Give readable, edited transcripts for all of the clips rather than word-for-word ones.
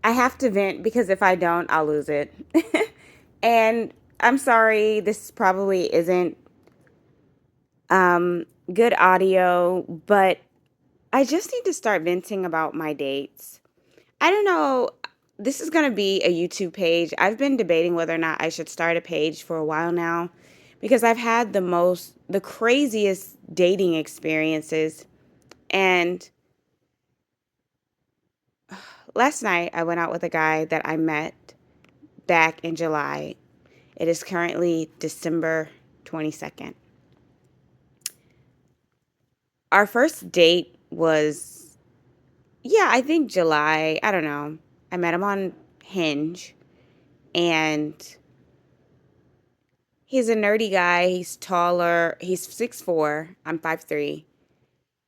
I have to vent because if I don't, I'll lose it. And I'm sorry, this probably isn't good audio, but I just need to start venting about my dates. I don't know. This is going to be a YouTube page. I've been debating whether or not I should start a page for a while now because I've had the craziest dating experiences. And last night I went out with a guy that I met back in July. It is currently December 22nd. Our first date was, yeah, I think July. I don't know. I met him on Hinge, and he's a nerdy guy. He's taller. He's 6'4". I'm 5'3".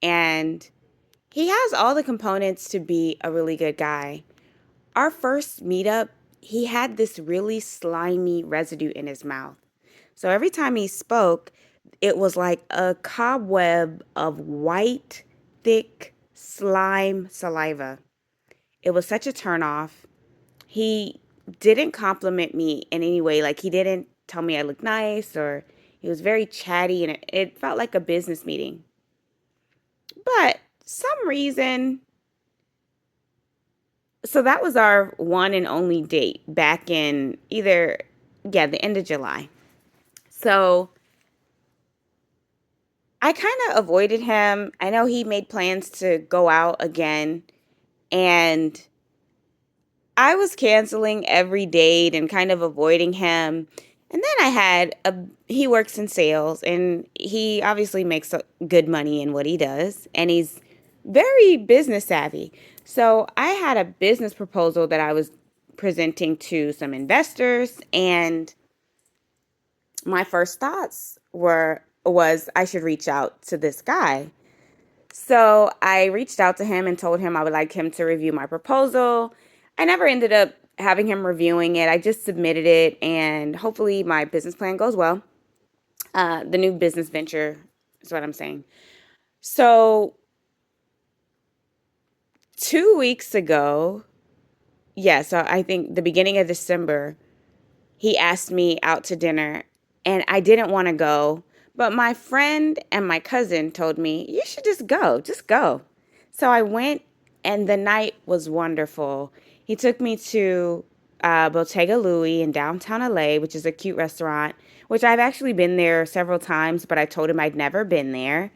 And he has all the components to be a really good guy. Our first meetup, he had this really slimy residue in his mouth. So every time he spoke, it was like a cobweb of white, thick slime saliva. It was such a turnoff. He didn't compliment me in any way. Like, he didn't tell me I looked nice, or he was very chatty, and it felt like a business meeting. But some reason, so that was our one and only date back in the end of July. So I kind of avoided him. I know he made plans to go out again, and I was canceling every date and kind of avoiding him. And then he works in sales, and he obviously makes good money in what he does, and he's very business savvy. So I had a business proposal that I was presenting to some investors, and my first thoughts was I should reach out to this guy. So I reached out to him and told him I would like him to review my proposal. I never ended up having him reviewing it. I just submitted it, and hopefully my business plan goes well. The new business venture is what I'm saying. So 2 weeks ago, yeah, so I think the beginning of December, he asked me out to dinner, and I didn't want to go. But my friend and my cousin told me, you should just go. Just go. So I went, and the night was wonderful. He took me to Bottega Louie in downtown LA, which is a cute restaurant, which I've actually been there several times, but I told him I'd never been there.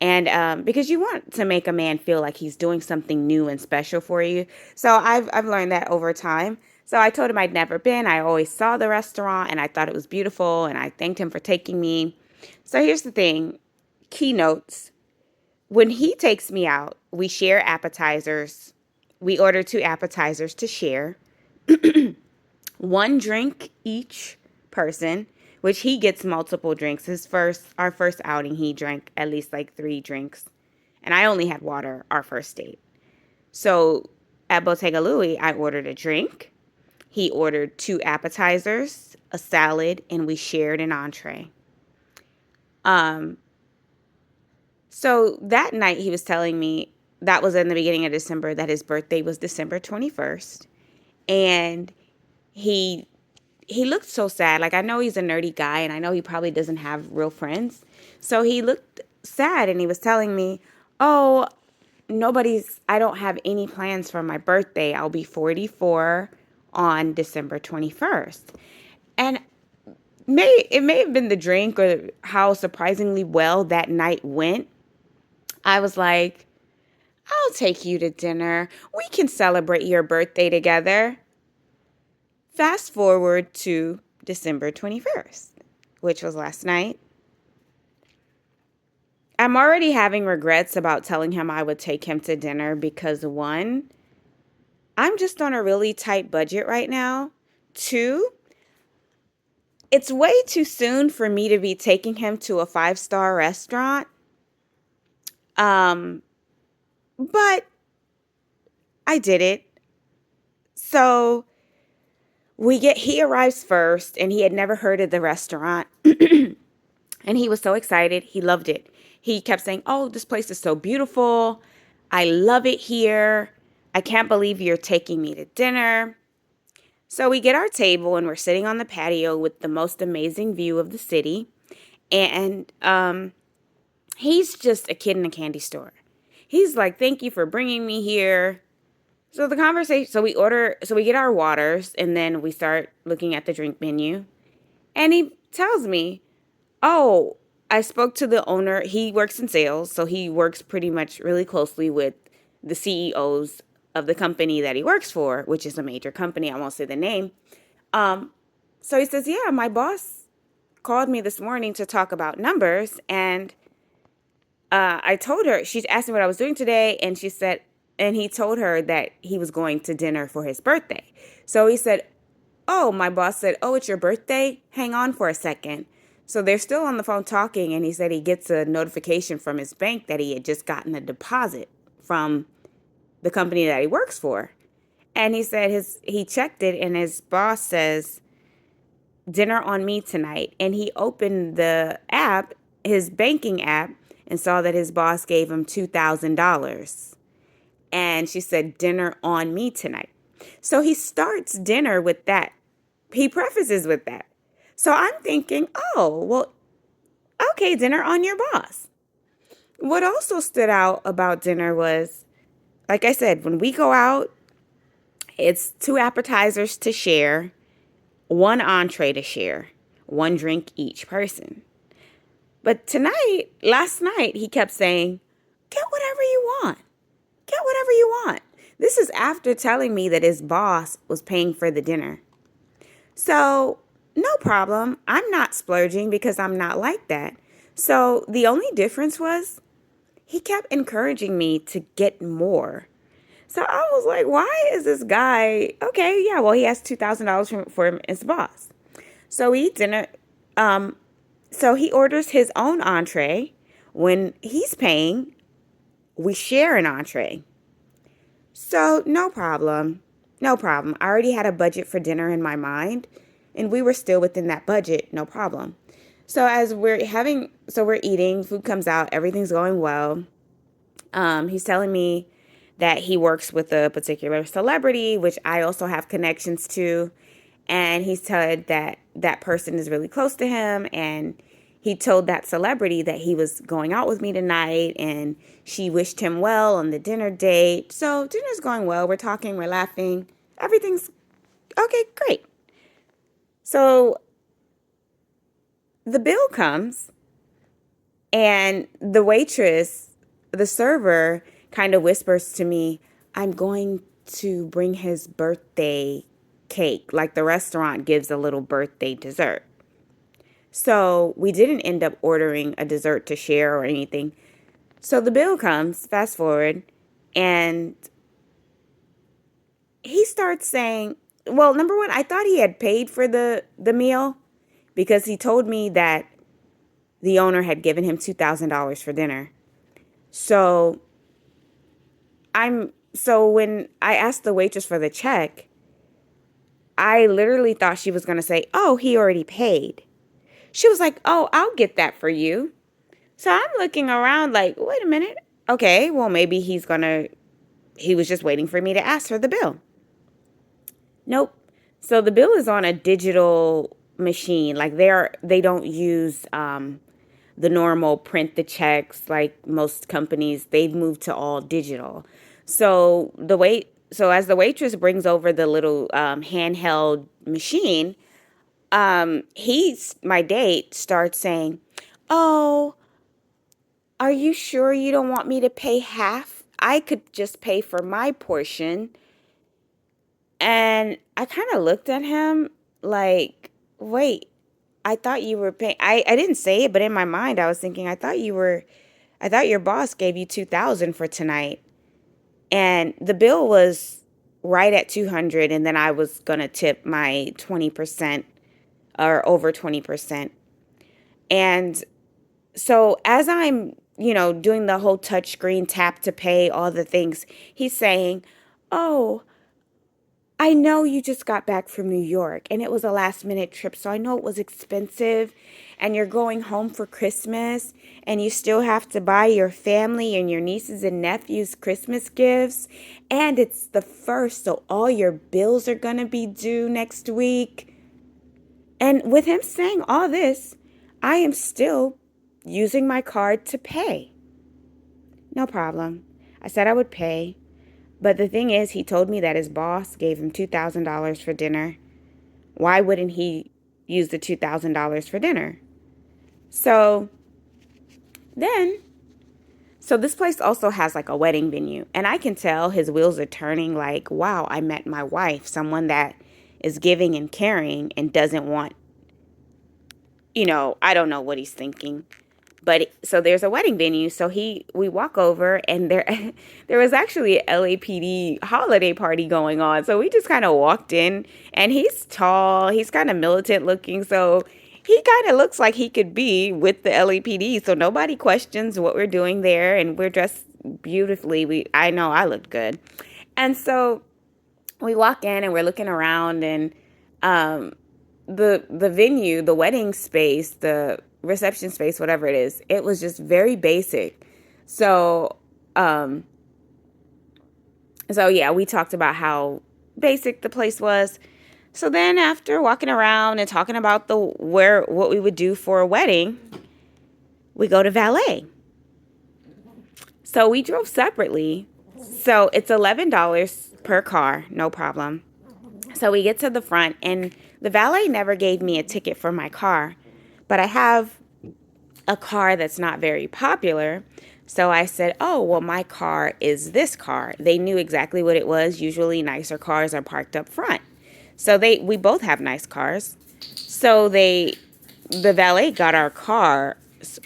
And because you want to make a man feel like he's doing something new and special for you. So I've learned that over time. So I told him I'd never been. I always saw the restaurant and I thought it was beautiful, and I thanked him for taking me. So here's the thing, keynotes. When he takes me out, we share appetizers. We order two appetizers to share, one drink each person, which he gets multiple drinks. Our first outing, he drank at least like 3 drinks, and I only had water our first date. So at Bottega Louie, I ordered a drink. He ordered two appetizers, a salad, and we shared an entree. Um, so that night he was telling me, that was in the beginning of December, that his birthday was December 21st. And he he looked so sad. Like, I know he's a nerdy guy, and I know he probably doesn't have real friends. So he looked sad, and he was telling me, "Oh, I don't have any plans for my birthday. I'll be 44 on December 21st." And it may have been the drink or how surprisingly well that night went. I was like, "I'll take you to dinner. We can celebrate your birthday together." Fast forward to December 21st, which was last night. I'm already having regrets about telling him I would take him to dinner because, one, I'm just on a really tight budget right now. Two, it's way too soon for me to be taking him to a five-star restaurant. Um, but I did it. So he arrives first, and he had never heard of the restaurant. And he was so excited. He loved it. He kept saying, "Oh, this place is so beautiful. I love it here. I can't believe you're taking me to dinner. So we get our table and we're sitting on the patio with the most amazing view of the city. And he's just a kid in a candy store. He's like, "Thank you for bringing me here." So the conversation, so we get our waters and then we start looking at the drink menu. And he tells me, "Oh, I spoke to the owner. He works in sales, so he works pretty much really closely with the CEOs of the company that he works for, which is a major company. I won't say the name." Um, so he says, "Yeah, my boss called me this morning to talk about numbers, and I told her, she's asked me what I was doing today, and she said, and he told her that he was going to dinner for his birthday." So he said, "Oh," my boss said, "Oh, it's your birthday? Hang on for a second." So they're still on the phone talking, and he said he gets a notification from his bank that he had just gotten a deposit from the company that he works for. And he said he checked it, and his boss says, "Dinner on me tonight." And he opened the app, his banking app, and saw that his boss gave him $2,000. And she said, "Dinner on me tonight." So he starts dinner with that. He prefaces with that. So I'm thinking, oh, well, okay, dinner on your boss. What also stood out about dinner was, like I said, when we go out, it's two appetizers to share, one entree to share, one drink each person. But last night, he kept saying, "Get whatever you want. Get whatever you want." This is after telling me that his boss was paying for the dinner. So, no problem. I'm not splurging because I'm not like that. So, the only difference was he kept encouraging me to get more. So, I was like, why is this guy? Okay, yeah, well, he has $2,000 for his boss. So, we eat dinner. Um, so, he orders his own entree. When he's paying, we share an entree. So, no problem. No problem. I already had a budget for dinner in my mind, and we were still within that budget. No problem. So, we're eating, food comes out, everything's going well. He's telling me that he works with a particular celebrity, which I also have connections to. And he said that that person is really close to him. And he told that celebrity that he was going out with me tonight, and she wished him well on the dinner date. So dinner's going well. We're talking, we're laughing. Everything's okay, great. So the bill comes, and the server, kind of whispers to me, "I'm going to bring his birthday cake." Like the restaurant gives a little birthday dessert. So we didn't end up ordering a dessert to share or anything. So the bill comes, fast forward, and he starts saying, well, number one, I thought he had paid for the meal because he told me that the owner had given him $2,000 for dinner. So so when I asked the waitress for the check, I literally thought she was going to say, "Oh, he already paid." She was like, "Oh, I'll get that for you." So I'm looking around like, wait a minute. Okay, well, maybe he was just waiting for me to ask for the bill. Nope. So the bill is on a digital machine. Like they don't use the normal print the checks like most companies. They've moved to all digital. So as the waitress brings over the little handheld machine, my date starts saying, "Oh, are you sure you don't want me to pay half? I could just pay for my portion." And I kind of looked at him like, "Wait, I thought you were paying." I didn't say it, but in my mind, I was thinking, I thought your boss gave you 2,000 for tonight. And the bill was right at 200. And then I was going to tip my 20% or over 20%. And so as I'm, doing the whole touchscreen tap to pay, all the things, he's saying, "Oh, I know you just got back from New York and it was a last minute trip, so I know it was expensive and you're going home for Christmas and you still have to buy your family and your nieces and nephews Christmas gifts. And it's the first, so all your bills are going to be due next week. And with him saying all this, I am still using my card to pay. No problem. I said I would pay. But the thing is, he told me that his boss gave him $2,000 for dinner. Why wouldn't he use the $2,000 for dinner? So then, so this place also has like a wedding venue. And I can tell his wheels are turning like, wow, I met my wife, someone that is giving and caring and doesn't want, I don't know what he's thinking. But so there's a wedding venue. So we walk over and there was actually a LAPD holiday party going on. So we just kind of walked in and he's tall. He's kind of militant looking. So he kind of looks like he could be with the LAPD. So nobody questions what we're doing there. And we're dressed beautifully. I know I looked good. And so we walk in and we're looking around and, the venue, the wedding space, the reception space, whatever it is, it was just very basic. So, so yeah, we talked about how basic the place was. So then after walking around and talking about what we would do for a wedding, we go to valet. So we drove separately. So it's $11 per car, no problem. So we get to the front and the valet never gave me a ticket for my car, but I have a car that's not very popular. So I said, oh, well, my car is this car. They knew exactly what it was. Usually nicer cars are parked up front. So we both have nice cars. So the valet got our car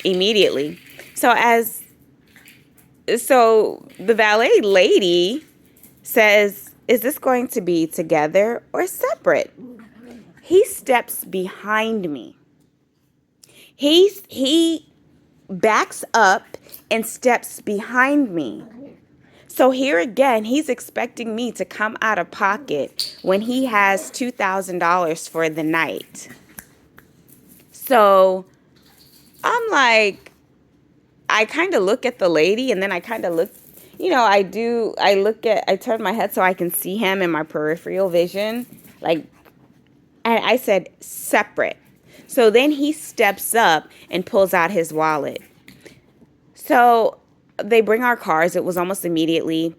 immediately. So the valet lady says, is this going to be together or separate? He steps behind me. He backs up and steps behind me. So here again, he's expecting me to come out of pocket when he has $2,000 for the night. So I'm like, I kind of look at the lady and then I kind of look, I turn my head so I can see him in my peripheral vision. And I said, separate. So then he steps up and pulls out his wallet. So they bring our cars. It was almost immediately.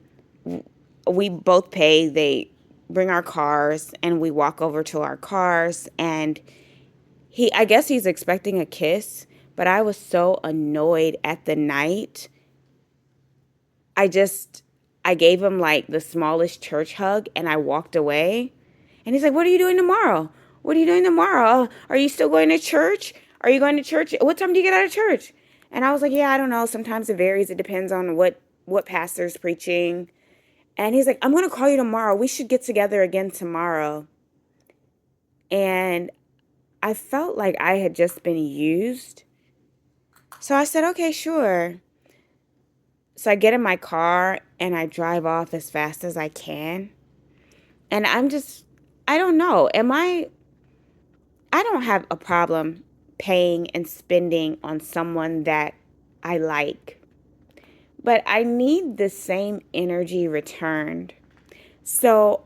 We both pay. They bring our cars and we walk over to our cars. And I guess he's expecting a kiss, but I was so annoyed at the night. I gave him like the smallest church hug and I walked away. And he's like, what are you doing tomorrow? What are you doing tomorrow? Are you still going to church? Are you going to church? What time do you get out of church? And I was like, yeah, I don't know. Sometimes it varies. It depends on what pastor's preaching. And he's like, I'm going to call you tomorrow. We should get together again tomorrow. And I felt like I had just been used. So I said, okay, sure. So I get in my car and I drive off as fast as I can. And I don't know. I don't have a problem paying and spending on someone that I like. But I need the same energy returned. So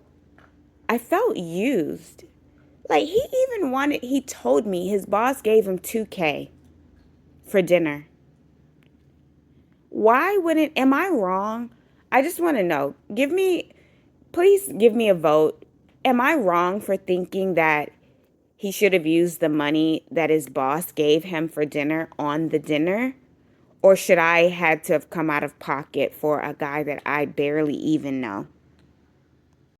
I felt used. Like he told me his boss gave him $2,000 for dinner. Am I wrong? I just want to know. Please give me a vote. Am I wrong for thinking that he should have used the money that his boss gave him for dinner on the dinner? Or should I had to have come out of pocket for a guy that I barely even know?